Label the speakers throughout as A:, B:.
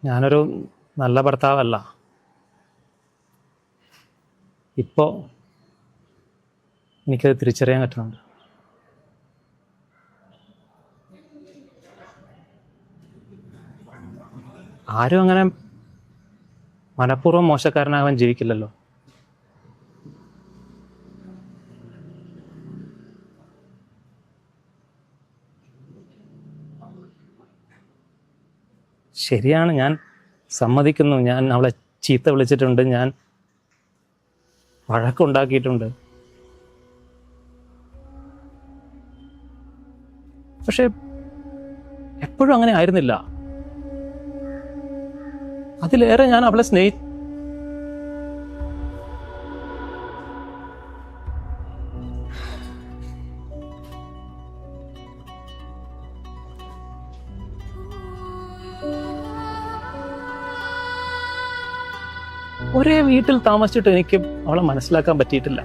A: ഞാനൊരു നല്ല ഭർത്താവല്ല. ഇപ്പോൾ എനിക്കത് തിരിച്ചറിയാൻ പറ്റുന്നുണ്ട്. ആരും അങ്ങനെ മനഃപൂർവ്വം മോശക്കാരനാകാൻ ജീവിക്കില്ലല്ലോ. ശരിയാണ്, ഞാൻ സമ്മതിക്കുന്നു. ഞാൻ അവളെ ചീത്ത വിളിച്ചിട്ടുണ്ട്, ഞാൻ വഴക്കുണ്ടാക്കിയിട്ടുണ്ട്. പക്ഷെ എപ്പോഴും അങ്ങനെ ആയിരുന്നില്ല. അതിലേറെ ഞാൻ അവളെ ഒരേ വീട്ടിൽ താമസിച്ചിട്ട് എനിക്ക് അവളെ മനസ്സിലാക്കാൻ പറ്റിയിട്ടില്ല.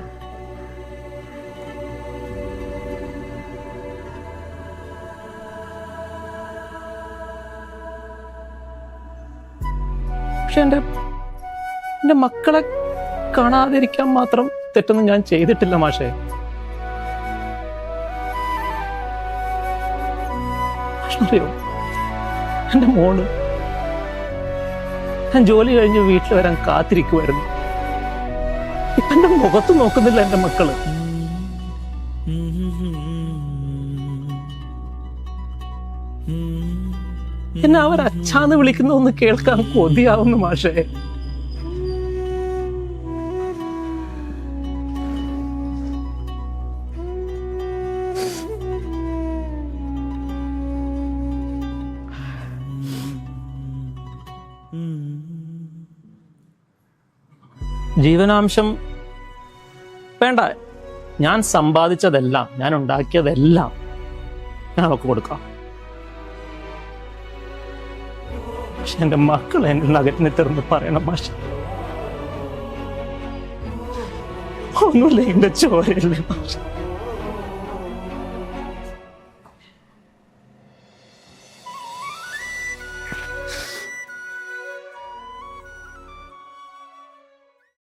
A: പക്ഷെ എൻ്റെ മക്കളെ കാണാതിരിക്കാൻ മാത്രം തെറ്റൊന്നും ഞാൻ ചെയ്തിട്ടില്ല മാഷേ. അറിയോ, എൻ്റെ മോള് ഞാൻ ജോലി കഴിഞ്ഞ് വീട്ടിൽ വരാൻ കാത്തിരിക്കുമായിരുന്നു. ഇപ്പൊ എൻ്റെ മുഖത്ത് നോക്കുന്നില്ല എൻ്റെ മക്കള്. എന്നെ അവർ അച്ഛാന്ന് വിളിക്കുന്ന ഒന്ന് കേൾക്കാൻ കൊതിയാവുന്നു മാഷേ. ജീവനാംശം വേണ്ട, ഞാൻ സമ്പാദിച്ചതെല്ലാം, ഞാൻ ഉണ്ടാക്കിയതെല്ലാം ഞാൻ അവൾക്ക് കൊടുക്കാം. പക്ഷെ എൻ്റെ മക്കൾ എന്നെ നഗരത്തിനെത്തിറന്ന് പറയണം മാഷ, ഒന്നുമില്ല, എൻ്റെ ചോരയില്ല മാഷ.